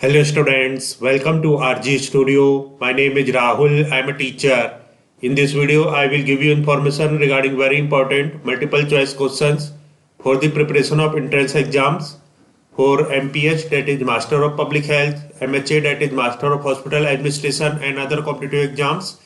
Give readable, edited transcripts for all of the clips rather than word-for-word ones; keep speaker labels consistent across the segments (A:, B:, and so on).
A: Hello students, welcome to RG Studio. My name is Rahul. I am a teacher. In this video, I will give you information regarding very important multiple choice questions for the preparation of entrance exams for MPH, that is Master of Public Health, MHA, that is Master of Hospital Administration, and other competitive exams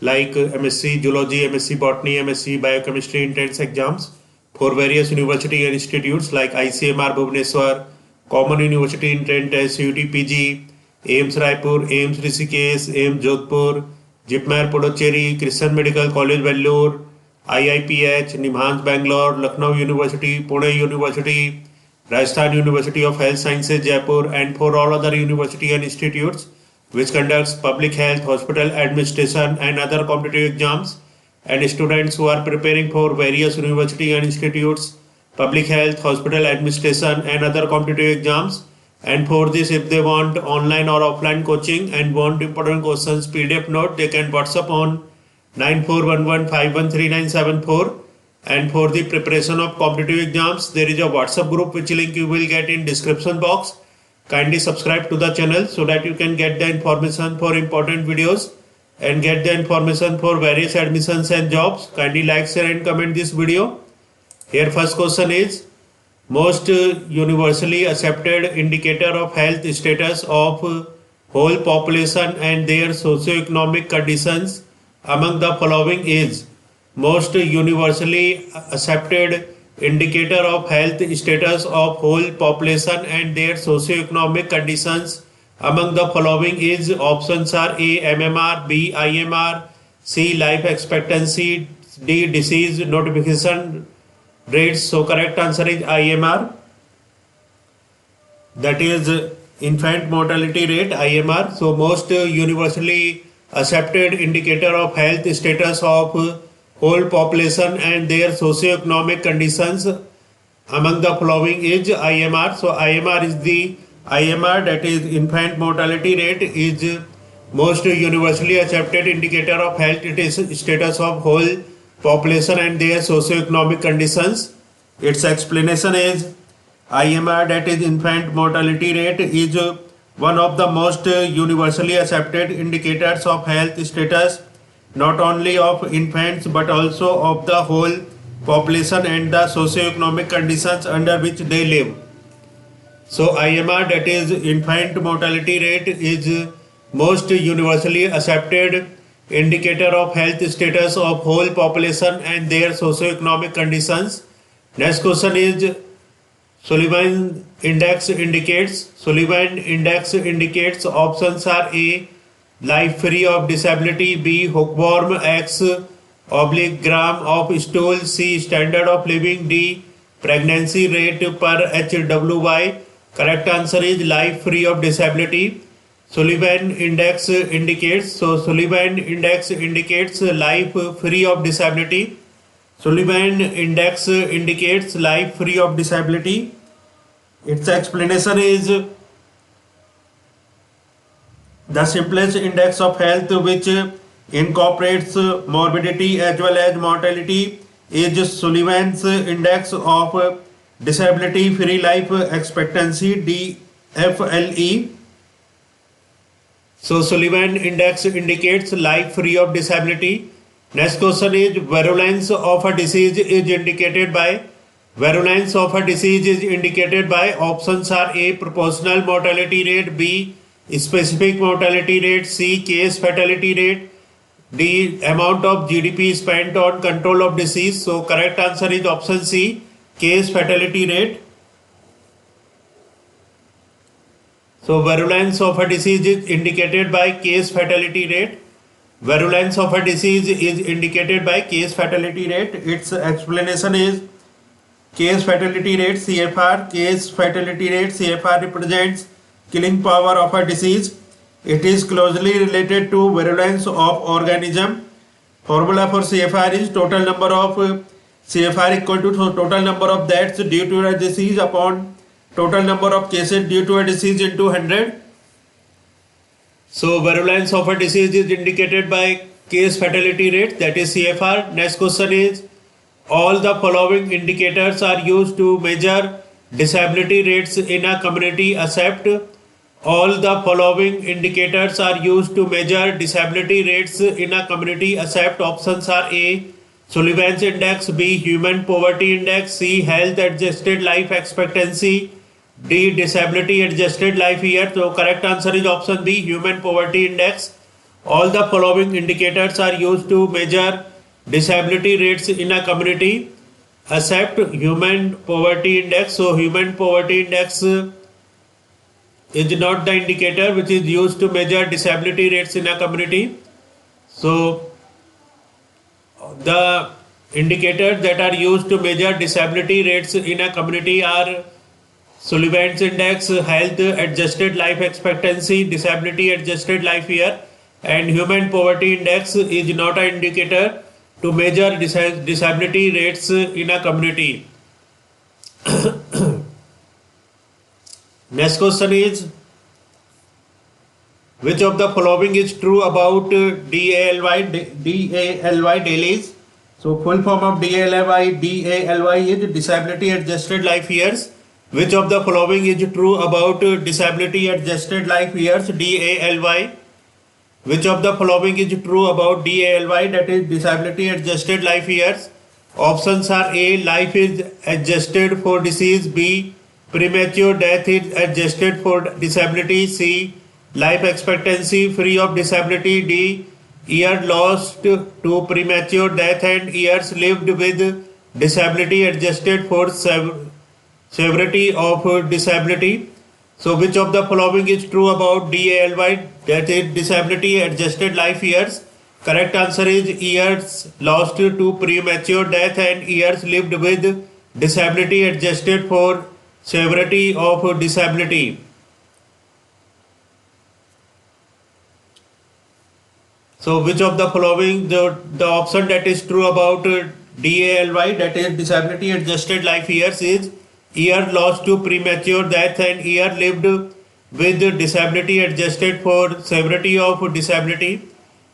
A: like MSc Zoology, MSc Botany, MSc Biochemistry entrance exams for various university and institutes like ICMR Bhubaneswar, Common University Entrant Test, CUT PG, AIMS Raipur, AIMS Rishikesh, AIMS Jodhpur, JIPMER Puducherry, Christian Medical College Vellore, IIPH, Nimhans Bangalore, Lucknow University, Pune University, Rajasthan University of Health Sciences Jaipur, and for all other university and institutes which conducts public health, hospital administration and other competitive exams, and students who are preparing for various university and institutes, public health, hospital administration and other competitive exams. And for this, if they want online or offline coaching and want important questions PDF note, they can WhatsApp on 9411513974. And for the preparation of competitive exams, there is a WhatsApp group which link you will get in description box. Kindly subscribe to the channel so that you can get the information for important videos and get the information for various admissions and jobs. Kindly like, share and comment this video. Here first question is, most universally accepted indicator of health status of whole population and their socio-economic conditions among the following is. Most universally accepted indicator of health status of whole population and their socio-economic conditions among the following is. Options are A. MMR, B. IMR, C. Life expectancy, D. Disease notification rates. So correct answer is IMR, that is infant mortality rate, IMR. So most universally accepted indicator of health status of whole population and their socio-economic conditions among the following is IMR. So IMR is the IMR, that is infant mortality rate, is most universally accepted indicator of health status of whole population and their socio-economic conditions. Its explanation is IMR, that is infant mortality rate, is one of the most universally accepted indicators of health status not only of infants but also of the whole population and the socio-economic conditions under which they live. So IMR, that is infant mortality rate, is most universally accepted indicator of health status of whole population and their socio-economic conditions. Next question is, Sullivan index indicates. Sullivan index indicates. Options are A. Life free of disability, B. Hookworm, X. Gram of stool, C. Standard of living, D. Pregnancy rate per HWY. Correct answer is life free of disability. Sullivan index indicates. So Sullivan index indicates life free of disability. Sullivan index indicates life free of disability. Its explanation is the simplest index of health which incorporates morbidity as well as mortality is Sullivan's index of disability free life expectancy, DFLE. So Sullivan index indicates life free of disability. Next question is, virulence of a disease is indicated by. Virulence of a disease is indicated by. Options are A. Proportional mortality rate, B. Specific mortality rate, C. Case fatality rate, D. Amount of GDP spent on control of disease. So correct answer is option C, case fatality rate. So virulence of a disease is indicated by case fatality rate. Virulence of a disease is indicated by case fatality rate. Its explanation is case fatality rate, CFR. Case fatality rate, CFR, represents killing power of a disease. It is closely related to virulence of organism. Formula for CFR is total number of CFR equal to total number of deaths due to a disease upon total number of cases due to a disease into 100. So virulence of a disease is indicated by case fatality rate, that is CFR. Next question is, all the following indicators are used to measure disability rates in a community except. All the following indicators are used to measure disability rates in a community except options are A. Sullivan's Index, B. Human Poverty Index, C. Health Adjusted Life Expectancy, D. Disability Adjusted Life Year. So correct answer is option B. Human Poverty Index. All the following indicators are used to measure disability rates in a community except Human Poverty Index. So Human Poverty Index is not the indicator which is used to measure disability rates in a community. So the indicators that are used to measure disability rates in a community are Sullivan's Index, Health Adjusted Life Expectancy, Disability Adjusted Life Year, and Human Poverty Index is not an indicator to measure disability rates in a community. Next question is, which of the following is true about DALY dailies? So full form of DALY is Disability Adjusted Life Years. Which of the following is true about Disability Adjusted Life Years, DALY? Which of the following is true about DALY, that is Disability Adjusted Life Years? Options are A. Life is adjusted for disease, B. Premature death is adjusted for disability, C. Life expectancy free of disability, D. Year lost to premature death and years lived with disability adjusted for severity of disability. So which of the following is true about DALY, that is Disability Adjusted Life Years? Correct answer is years lost to premature death and years lived with disability adjusted for severity of disability. So which of the following, the option that is true about DALY, that is Disability Adjusted Life Years, is year lost to premature death and year lived with disability adjusted for severity of disability.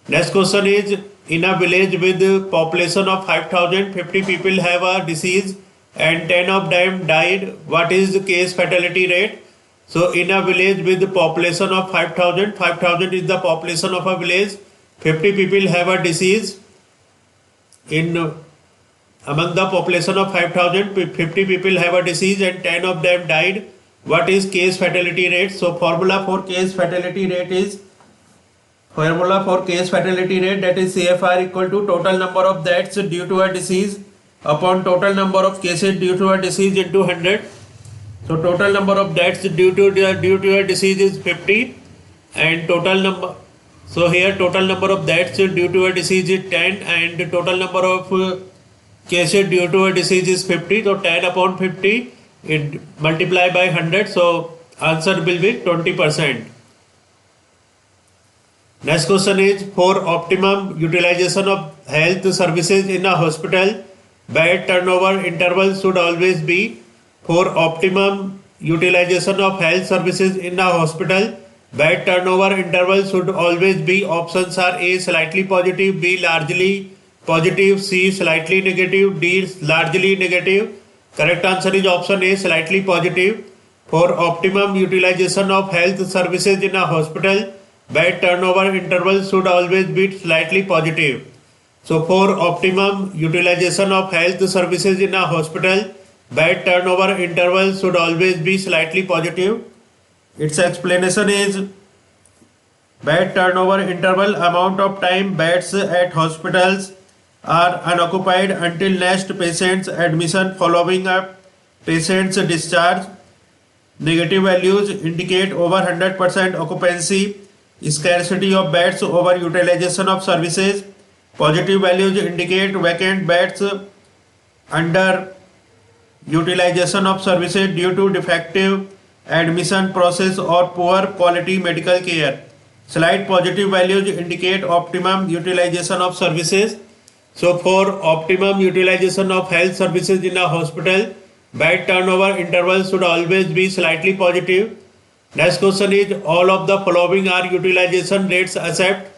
A: Next question is, in a village with population of 5,000, 50 people have a disease and 10 of them died. What is the case fatality rate? So in a village with population of 5,000, 5,000 is the population of a village, 50 people have a disease. Among the population of 5,000, 50 people have a disease and 10 of them died. What is case fatality rate? So formula for case fatality rate that is CFR equal to total number of deaths due to a disease upon total number of cases due to a disease into 100. So total number of deaths due to a disease is 50 and total number. So here total number of deaths due to a disease is 10 and total number of cases due to a disease is 50. So 10 upon 50 it multiply by 100. So answer will be 20%. Next question is, for optimum utilization of health services in a hospital, bed turnover interval should always be. For optimum utilization of health services in a hospital, bed turnover interval should always be. Options are A. Slightly positive, B. Largely positive, C. Slightly negative, D. Largely negative. Correct answer is option A. Slightly positive. For optimum utilization of health services in a hospital, bed turnover interval should always be slightly positive. So for optimum utilization of health services in a hospital, bed turnover interval should always be slightly positive. Its explanation is, bed turnover interval, amount of time beds at hospitals are unoccupied until next patient's admission following a patient's discharge. Negative values indicate over 100% occupancy, scarcity of beds, over utilization of services. Positive values indicate vacant beds, under utilization of services due to defective admission process or poor quality medical care. Slight positive values indicate optimum utilization of services. So for optimum utilization of health services in a hospital, bed turnover interval should always be slightly positive. Next question is, all of the following are utilization rates except.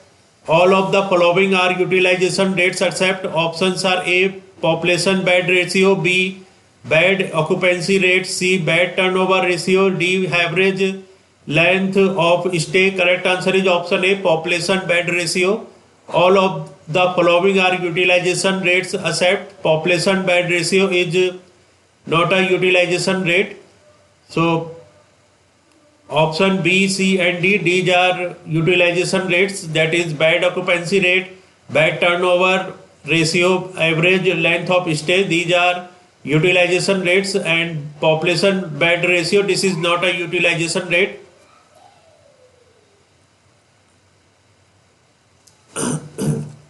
A: All of the following are utilization rates except. Options are A. Population bed ratio, B. Bed occupancy rate, C. Bed turnover ratio, D. Average length of stay. Correct answer is option A, population bed ratio. All of the following are utilization rates except population bed ratio is not a utilization rate. So option B, C and D, these are utilization rates, that is bed occupancy rate, bed turnover ratio, average length of stay, these are utilization rates, and population bed ratio, this is not a utilization rate.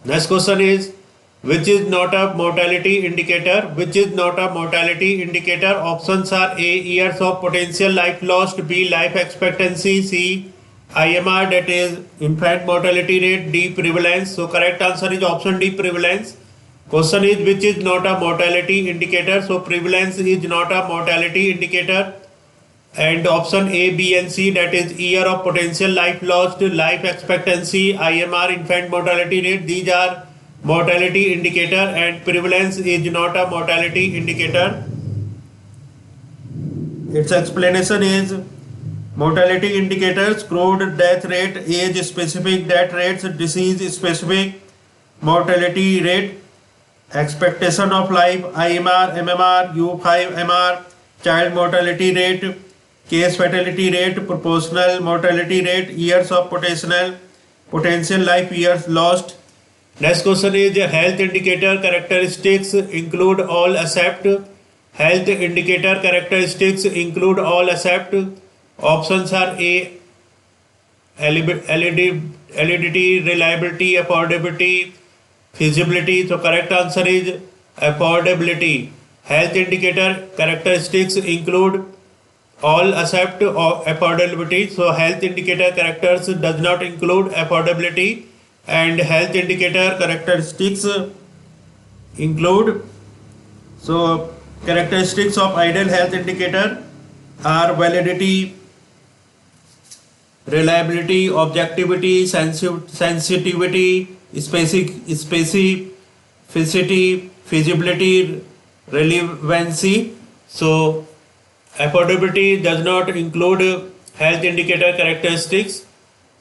A: Next question is, which is not a mortality indicator? Which is not a mortality indicator? Options are A, years of potential life lost, B, life expectancy, C, IMR, that is infant mortality rate, D, prevalence. So correct answer is option D, prevalence. Question is, which is not a mortality indicator? So prevalence is not a mortality indicator. And option A, B and C, that is year of potential life lost, life expectancy, IMR, infant mortality rate, these are mortality indicator, and prevalence is not a mortality indicator. Its explanation is, mortality indicators: crude death rate, age specific death rates, disease specific mortality rate, expectation of life, IMR, MMR, U5MR, child mortality rate, case fatality rate, proportional mortality rate, years of potential life years lost. Next question is, health indicator characteristics include all except. Health indicator characteristics include all except. Options are A, validity, reliability, affordability, feasibility. So correct answer is affordability. Health indicator characteristics include all except affordability. So health indicator characters does not include affordability, and health indicator characteristics include. So characteristics of ideal health indicator are validity, reliability, objectivity, sensitivity, specificity, feasibility, relevancy. So affordability does not include health indicator characteristics.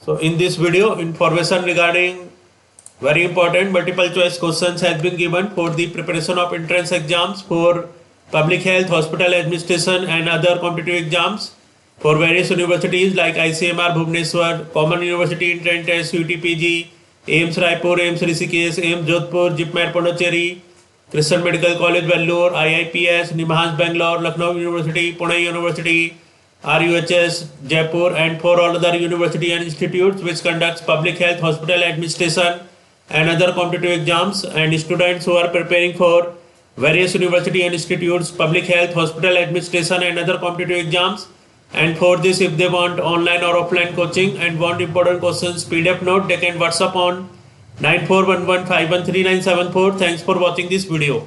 A: So in this video, information regarding very important multiple choice questions has been given for the preparation of entrance exams for public health, hospital administration and other competitive exams for various universities like ICMR Bhubaneswar, Common University Entrance Test, UTPG, AIIMS Raipur, AIIMS Rishikesh, AIIMS Jodhpur, JIPMER Pondicherry, Christian Medical College Vellore, IIPS, Nimhans Bangalore, Lucknow University, Pune University, RUHS Jaipur, and for all other university and institutes which conducts public health, hospital administration and other competitive exams, and students who are preparing for various university and institutes, public health, hospital administration and other competitive exams. And for this, if they want online or offline coaching and want important questions PDF note, they can WhatsApp on 9411513974. Thanks for watching this video.